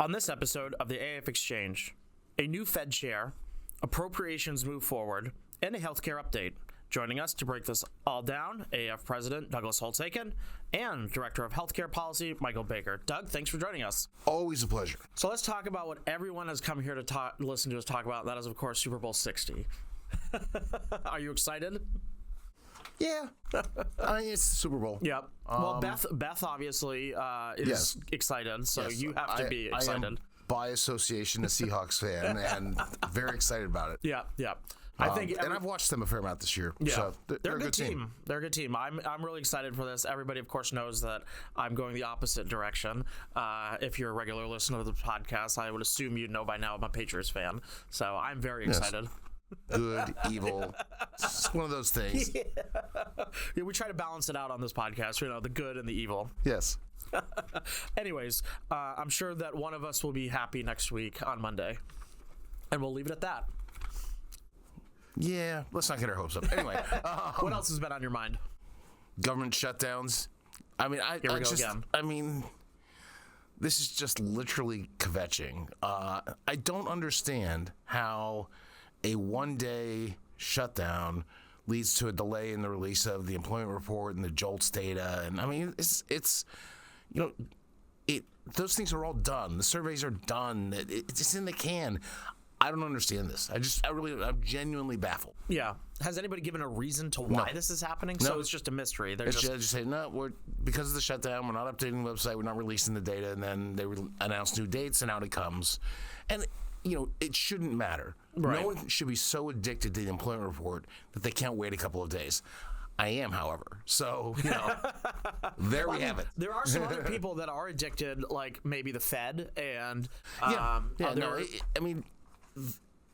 On this episode of the AAF Exchange, a new Fed chair, appropriations move forward, and a healthcare update. Joining us to break this all down, AAF President Douglas Holtz-Eakin and Director of Healthcare Policy, Michael Baker. Doug, thanks for joining us. Always a pleasure. So let's talk about what everyone has come here to listen to us talk about. That is, of course, Super Bowl 60. Are you excited? Yeah, it's the Super Bowl. Yep. Well, Beth obviously is excited, so you have to be excited. I am by association a Seahawks fan, and very excited about it. Yeah. I think, and I've watched them a fair amount this year. Yeah, so they're a good team. They're a good team. I'm really excited for this. Everybody, of course, knows that I'm going the opposite direction. If you're a regular listener to the podcast, I would assume you know by now I'm a Patriots fan. So I'm very excited. Good, evil. It's one of those things. Yeah, we try to balance it out on this podcast, the good and the evil. Yes. Anyways, I'm sure that one of us will be happy next week on Monday. And we'll leave it at that. Yeah, let's not get our hopes up. Anyway. What else has been on your mind? Government shutdowns. I mean, Here we go again. I mean, this is just literally kvetching. I don't understand how a one-day shutdown leads to a delay in the release of the employment report and the JOLTS data. And I mean, it's those things are all done. The surveys are done. It's in the can. I don't understand this. I'm genuinely baffled. Yeah. Has anybody given a reason to why this is happening? No. So it's just a mystery. They're just say, no, because of the shutdown, we're not updating the website, we're not releasing the data, and then they announce new dates, and out it comes. And it shouldn't matter. Right. No one should be so addicted to the employment report that they can't wait a couple of days. I am, however. So, there we have it. There are some other people that are addicted, like maybe the Fed and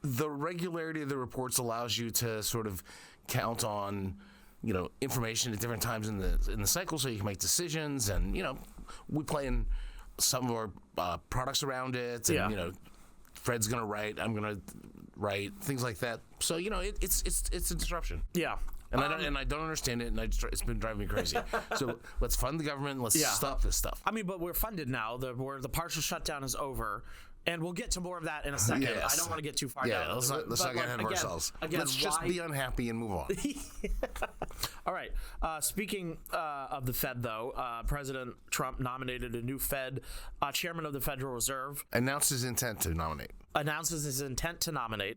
the regularity of the reports allows you to sort of count on, information at different times in the cycle, so you can make decisions. And we play in some of our products around it. And, Fred's gonna write, I'm gonna write, things like that. So it's a disruption. Yeah. And I don't understand it, and it's been driving me crazy. So let's fund the government. Let's stop this stuff. I mean, but we're funded now. The partial shutdown is over. And we'll get to more of that in a second. Yes. I don't want to get too far down. Let's not get ahead of ourselves. Let's just be unhappy and move on. All right. Speaking of the Fed, though, President Trump nominated a new Fed chairman of the Federal Reserve. Announced his intent to nominate.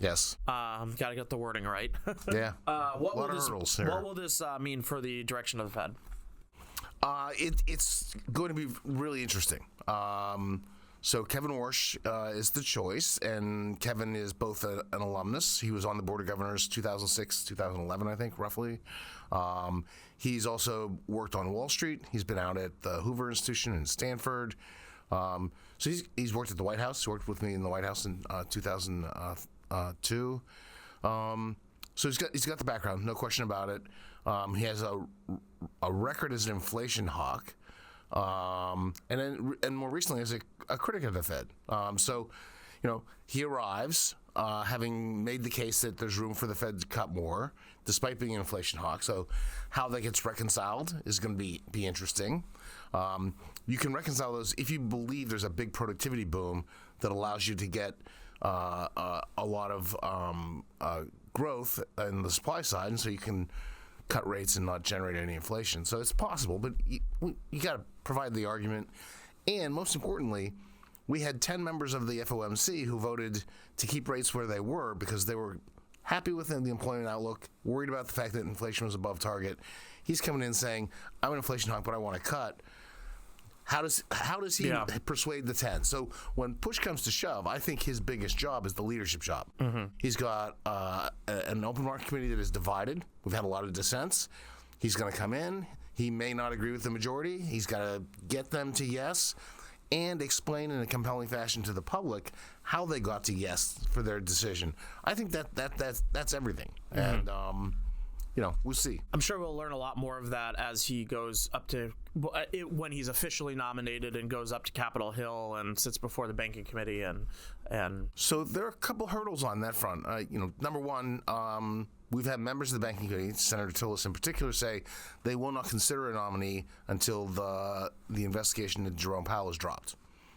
Yes. Got to get the wording right. Yeah. A lot of hurdles here. What will this mean for the direction of the Fed? It's going to be really interesting. So Kevin Warsh is the choice, and Kevin is both an alumnus. He was on the Board of Governors 2006, 2011, I think, roughly. He's also worked on Wall Street. He's been out at the Hoover Institution in Stanford. So he's worked at the White House. He worked with me in the White House in 2002. So he's got the background, no question about it. He has a record as an inflation hawk. And more recently as a critic of the Fed. He arrives having made the case that there's room for the Fed to cut more, despite being an inflation hawk. So how that gets reconciled is going to be interesting. You can reconcile those if you believe there's a big productivity boom that allows you to get a lot of growth in the supply side, and so you can cut rates and not generate any inflation. So it's possible, but you got to provide the argument. And most importantly, we had 10 members of the FOMC who voted to keep rates where they were because they were happy with the employment outlook, worried about the fact that inflation was above target. He's coming in saying, I'm an inflation hawk, but I want to cut. How does he persuade the 10? So when push comes to shove, I think his biggest job is the leadership job. Mm-hmm. He's got an open market committee that is divided. We've had a lot of dissents. He's going to come in. He may not agree with the majority. He's got to get them to yes and explain in a compelling fashion to the public how they got to yes for their decision. I think that's everything. Mm-hmm. And we'll see. I'm sure we'll learn a lot more of that as he goes up to when he's officially nominated and goes up to Capitol Hill and sits before the banking committee and. So there are a couple hurdles on that front. Number one, we've had members of the banking committee, Senator Tillis in particular, say they will not consider a nominee until the investigation into Jerome Powell is dropped.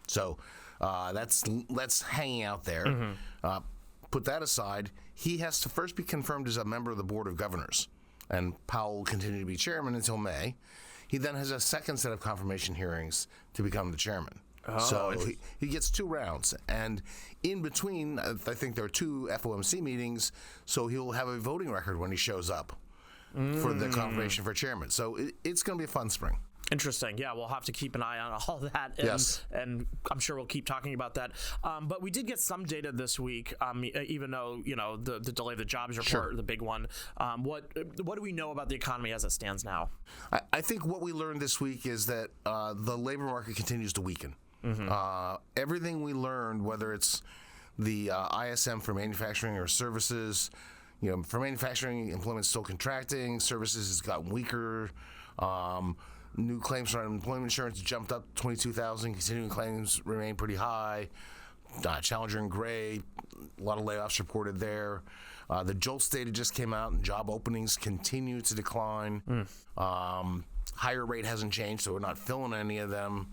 So That's hanging out there. Put that aside. He has to first be confirmed as a member of the Board of Governors, and Powell will continue to be chairman until May. He then has a second set of confirmation hearings to become the chairman. So he gets 2 rounds, and in between, I think there are 2 FOMC meetings, so he'll have a voting record when he shows up for the confirmation for chairman. So it's going to be a fun spring. Interesting. Yeah, we'll have to keep an eye on all that, and I'm sure we'll keep talking about that. But we did get some data this week, even though the delay of the jobs report, the big one. What do we know about the economy as it stands now? I think what we learned this week is that the labor market continues to weaken. Everything we learned, whether it's the ISM for manufacturing or services, for manufacturing, employment's still contracting, services has gotten weaker. New claims for unemployment insurance jumped up 22,000. Continuing claims remain pretty high. Challenger and Gray, a lot of layoffs reported there. The JOLTS data just came out, and job openings continue to decline. Hire rate hasn't changed, so we're not filling any of them.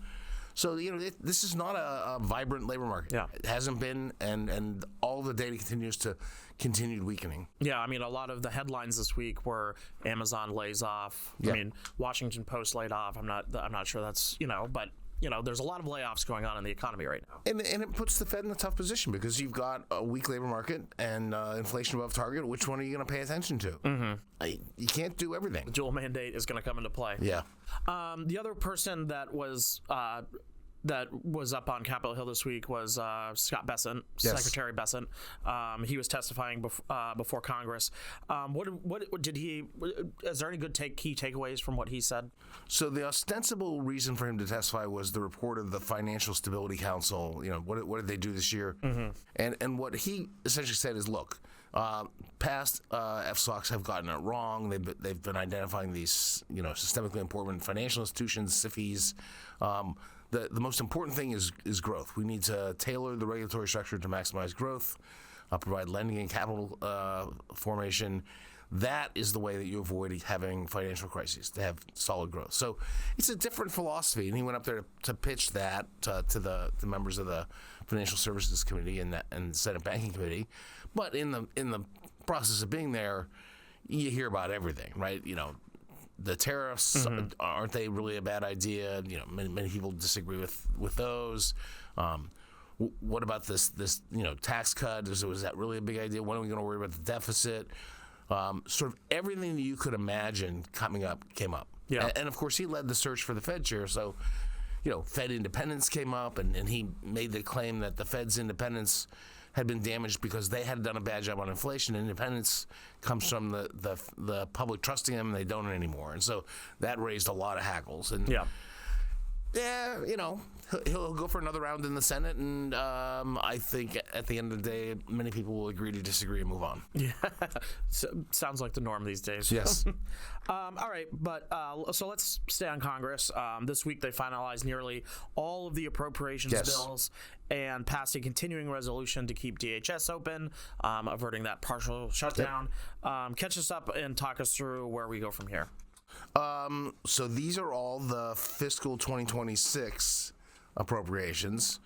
So, this is not a vibrant labor market. Yeah. It hasn't been, and all the data continues to continued weakening. Yeah, I mean, a lot of the headlines this week were Amazon lays off. I mean, Washington Post laid off. I'm not sure that's, but there's a lot of layoffs going on in the economy right now. And it puts the Fed in a tough position because you've got a weak labor market and inflation above target. Which one are you going to pay attention to? You can't do everything. The dual mandate is going to come into play. Yeah. The other person that was up on Capitol Hill this week was Scott Bessent, Secretary Bessent. He was testifying before Congress. What did he? Is there any good key takeaways from what he said? So the ostensible reason for him to testify was the report of the Financial Stability Council. What did they do this year? And what he essentially said is, look, past FSOCs have gotten it wrong. They've been identifying these systemically important financial institutions, SIFIs. The most important thing is growth. We need to tailor the regulatory structure to maximize growth, provide lending and capital formation. That is the way that you avoid having financial crises, to have solid growth. So it's a different philosophy, and he went up there to pitch that to the members of the Financial Services Committee and the Senate Banking Committee. But in the process of being there, you hear about everything, right? The tariffs, aren't they really a bad idea? Many people disagree with those. What about this tax cut? Was that really a big idea? When are we going to worry about the deficit? Sort of everything that you could imagine came up. Yeah. And of course, he led the search for the Fed chair. So, Fed independence came up, and he made the claim that the Fed's independence had been damaged because they had done a bad job on inflation. Independence comes from the public trusting them, and they don't anymore. And so that raised a lot of hackles. And he'll go for another round in the Senate, and I think at the end of the day, many people will agree to disagree and move on. Yeah, sounds like the norm these days. Yes. All right, but so let's stay on Congress. This week they finalized nearly all of the appropriations bills and passed a continuing resolution to keep DHS open, averting that partial shutdown. Catch us up and talk us through where we go from here. So these are all the fiscal 2026 appropriations.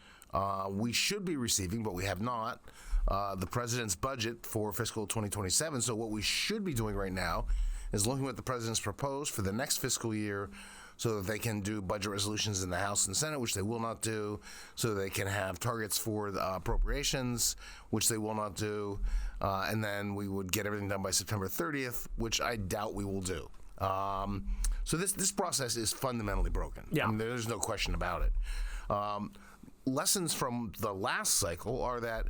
We should be receiving, but we have not, the president's budget for fiscal 2027. So what we should be doing right now is looking at what the president's proposed for the next fiscal year so that they can do budget resolutions in the House and Senate, which they will not do, so that they can have targets for the appropriations, which they will not do, and then we would get everything done by September 30th, which I doubt we will do. So this process is fundamentally broken. Yeah. I mean, there's no question about it. Lessons from the last cycle are that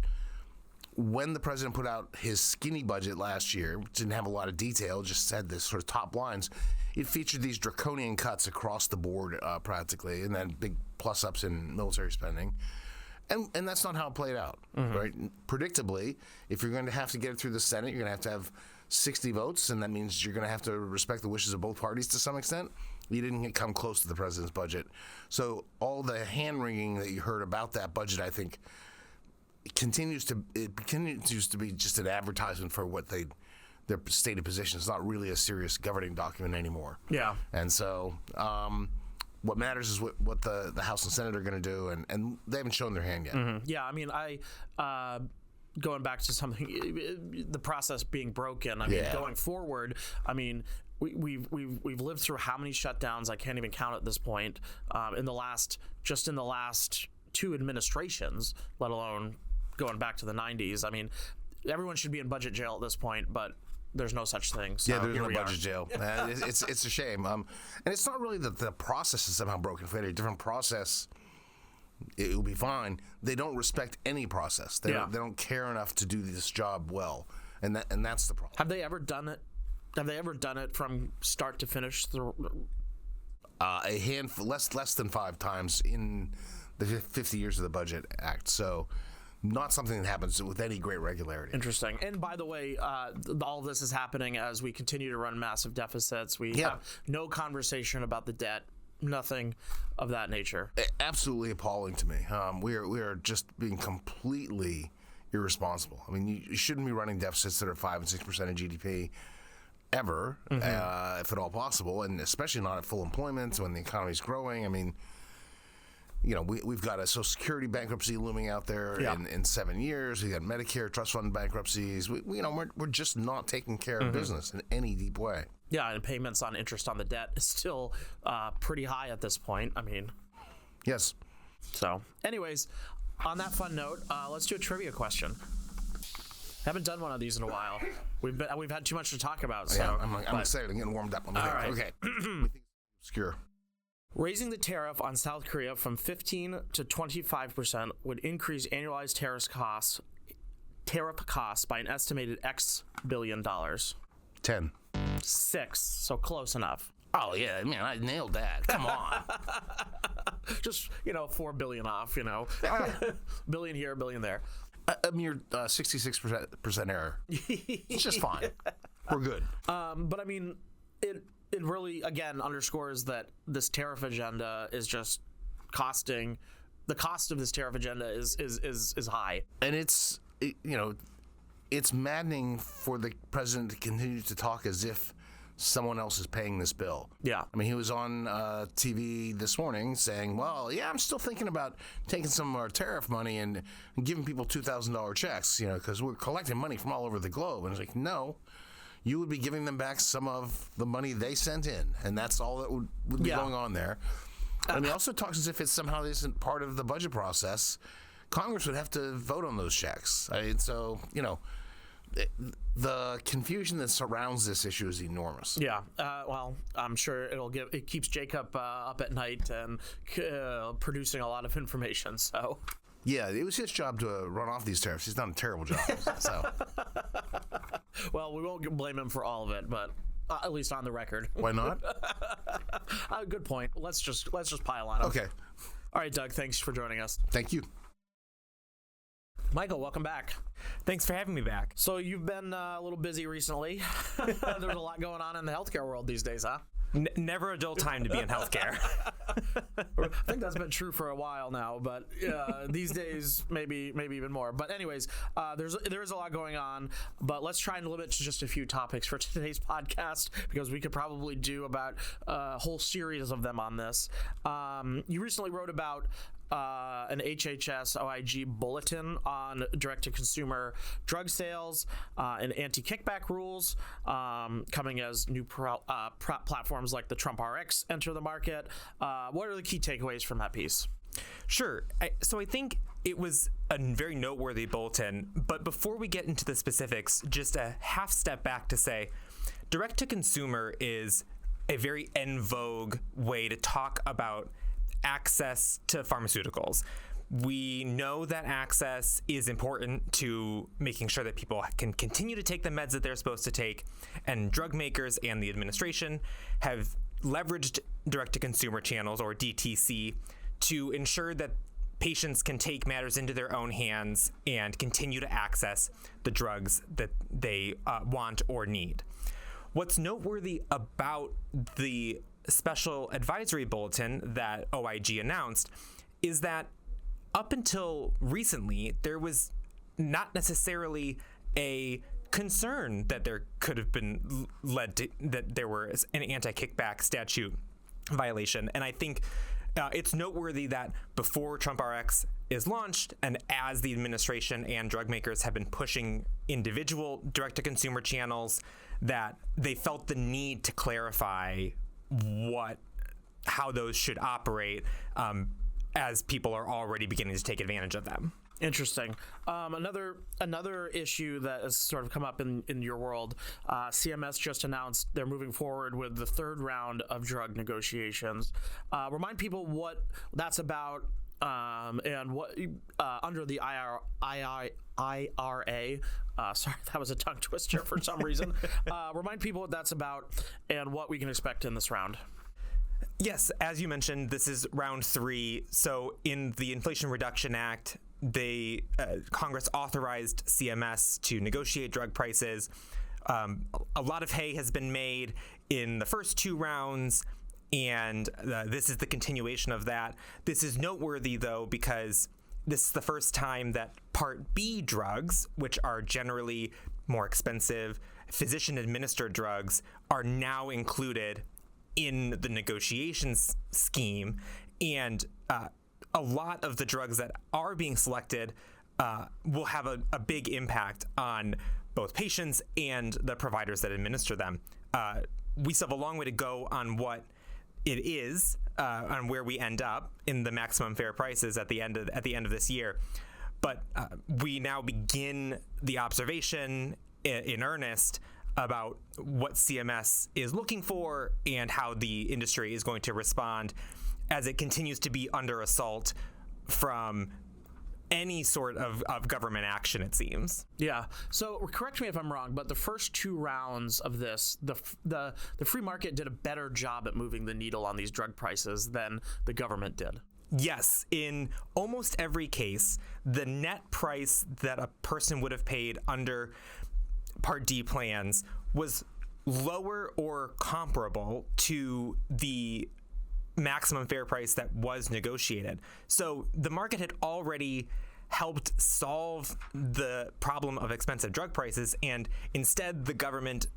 when the president put out his skinny budget last year, which didn't have a lot of detail, just had this sort of top lines, it featured these draconian cuts across the board practically, and then big plus-ups in military spending. And that's not how it played out, right? Predictably, if you're going to have to get it through the Senate, you're going to have 60 votes, and that means you're going to have to respect the wishes of both parties to some extent. You didn't come close to the president's budget. So all the hand-wringing that you heard about that budget, I think, continues to be just an advertisement for what their stated position. It's not really a serious governing document anymore. Yeah. And so What matters is what the House and Senate are going to do, and they haven't shown their hand yet. Mm-hmm. Yeah, I mean, going back to something, the process being broken. I mean, going forward, I mean, we've lived through how many shutdowns? I can't even count at this point. In the last 2 administrations, let alone going back to the 90s. I mean, everyone should be in budget jail at this point, but there's no such thing. So there's no budget jail. It's a shame. And it's not really that the process is somehow broken. If we had a different process, it would be fine. They don't respect any process. They don't care enough to do this job well, and that's the problem. Have they ever done it? Have they ever done it from start to finish? A handful, less than 5 times in the 50 years of the Budget Act. So not something that happens with any great regularity. Interesting. And by the way, all of this is happening as we continue to run massive deficits. We have no conversation about the debt, nothing of that nature. Absolutely appalling to me. We are just being completely irresponsible. I mean, you shouldn't be running deficits that are 5 and 6% of GDP ever, if at all possible, and especially not at full employment when the economy's growing. I mean, we've got a Social Security bankruptcy looming out there in 7 years. We got Medicare trust fund bankruptcies. We're just not taking care of business in any deep way. Yeah, and payments on interest on the debt is still pretty high at this point. I mean, yes. So, anyways, on that fun note, let's do a trivia question. Haven't done one of these in a while. We've had too much to talk about. So I'm excited. I'm getting warmed up. Right. Okay. Obscure. Raising the tariff on South Korea from 15% to 25% would increase annualized tariff costs by an estimated $X billion. 10. 6. So close enough. Oh yeah, man, I nailed that. Come on. Just $4 billion off. Billion here, billion there. A mere 66% error. It's just fine. We're good. But I mean, it really again underscores that this tariff agenda is just costing. The cost of this tariff agenda is high, and it's maddening for the president to continue to talk as if someone else is paying this bill. Yeah. I mean, he was on TV this morning saying, well, yeah, I'm still thinking about taking some of our tariff money and giving people $2,000 checks, because we're collecting money from all over the globe. And it's like, no, you would be giving them back some of the money they sent in. And that's all that would be going on there. And he also talks as if it somehow isn't part of the budget process. Congress would have to vote on those checks. The confusion that surrounds this issue is enormous. Yeah. Well, I'm sure it keeps Jacob up at night and producing a lot of information. So. Yeah, it was his job to run off these tariffs. He's done a terrible job. So. Well, we won't blame him for all of it, but at least on the record. Why not? Good point. Let's just pile on him. Okay. All right, Doug. Thanks for joining us. Thank you. Michael, welcome back. Thanks for having me back. So you've been a little busy recently. There's a lot going on in the healthcare world these days, huh? Never a dull time to be in healthcare. I think that's been true for a while now, but these days maybe even more. But anyways, there is a lot going on, but let's try and limit to just a few topics for today's podcast because we could probably do about a whole series of them on this. You recently wrote about an HHS OIG bulletin on direct-to-consumer drug sales and anti-kickback rules coming as new platforms like the Trump RX enter the market. What are the key takeaways from that piece? Sure. So I think it was a very noteworthy bulletin, but before we get into the specifics, just a half step back to say direct-to-consumer is a very en vogue way to talk about access to pharmaceuticals. We know that access is important to making sure that people can continue to take the meds that they're supposed to take, and drug makers and the administration have leveraged direct-to-consumer channels, or DTC, to ensure that patients can take matters into their own hands and continue to access the drugs that they want or need. What's noteworthy about the special advisory bulletin that OIG announced is that up until recently, there was not necessarily a concern that there could have been that there was an anti-kickback statute violation. And I think it's noteworthy that before Trump RX is launched, and as the administration and drug makers have been pushing individual direct-to-consumer channels, that they felt the need to clarify how those should operate, as people are already beginning to take advantage of them. Interesting. Another issue that has sort of come up in your world, CMS just announced they're moving forward with the third round of drug negotiations. Remind people what that's about, and what under the IRA. Sorry, that was a tongue twister for some reason. Remind people what that's about and what we can expect in this round. Yes, as you mentioned, this is round 3. So in the Inflation Reduction Act, Congress authorized CMS to negotiate drug prices. A lot of hay has been made in the first 2 rounds, and this is the continuation of that. This is noteworthy, though, because this is the first time that Part B drugs, which are generally more expensive, physician-administered drugs, are now included in the negotiations scheme. And a lot of the drugs that are being selected will have a big impact on both patients and the providers that administer them. We still have a long way to go on what it is, on where we end up in the maximum fair prices at the end of this year. But we now begin the observation in earnest about what CMS is looking for and how the industry is going to respond as it continues to be under assault from any sort of government action, it seems. Yeah. So correct me if I'm wrong, but the first 2 rounds of this, the free market did a better job at moving the needle on these drug prices than the government did. Yes. In almost every case, the net price that a person would have paid under Part D plans was lower or comparable to the maximum fair price that was negotiated. So the market had already helped solve the problem of expensive drug prices, and instead the government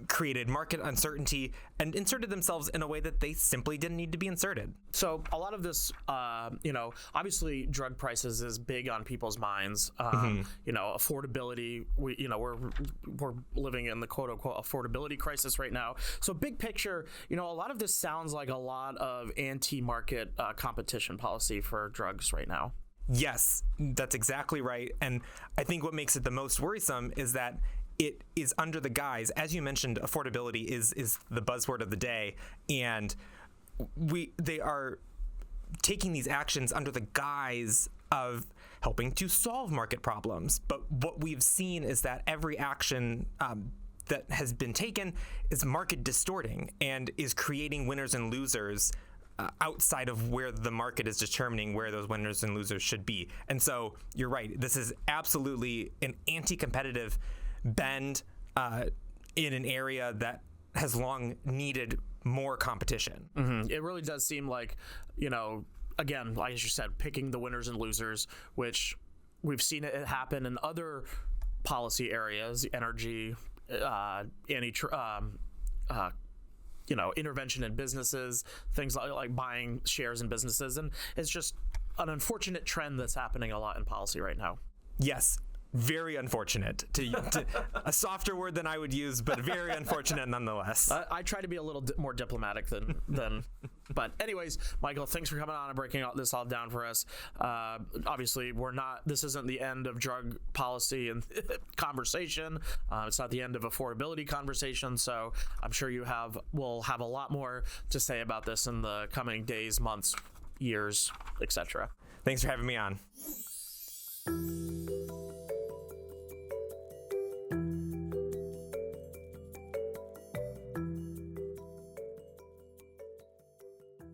created market uncertainty and inserted themselves in a way that they simply didn't need to be inserted. So a lot of this, obviously drug prices is big on people's minds. Affordability, we're living in the quote unquote affordability crisis right now. So big picture, a lot of this sounds like a lot of anti-market competition policy for drugs right now. Yes, that's exactly right. And I think what makes it the most worrisome is that it is under the guise, as you mentioned, affordability is the buzzword of the day, and they are taking these actions under the guise of helping to solve market problems. But what we've seen is that every action that has been taken is market distorting and is creating winners and losers outside of where the market is determining where those winners and losers should be. And so you're right, this is absolutely an anti-competitive bend in an area that has long needed more competition. Mm-hmm. It really does seem like, again, like you said, picking the winners and losers, which we've seen it happen in other policy areas, energy, intervention in businesses, things like buying shares in businesses. And it's just an unfortunate trend that's happening a lot in policy right now. Yes. Very unfortunate, to a softer word than I would use, but very unfortunate nonetheless. I try to be a little more diplomatic than but anyways, Michael, thanks for coming on and breaking this all down for us. Obviously, this isn't the end of drug policy and conversation. It's not the end of affordability conversation. So I'm sure will have a lot more to say about this in the coming days, months, years, etc. Thanks for having me on.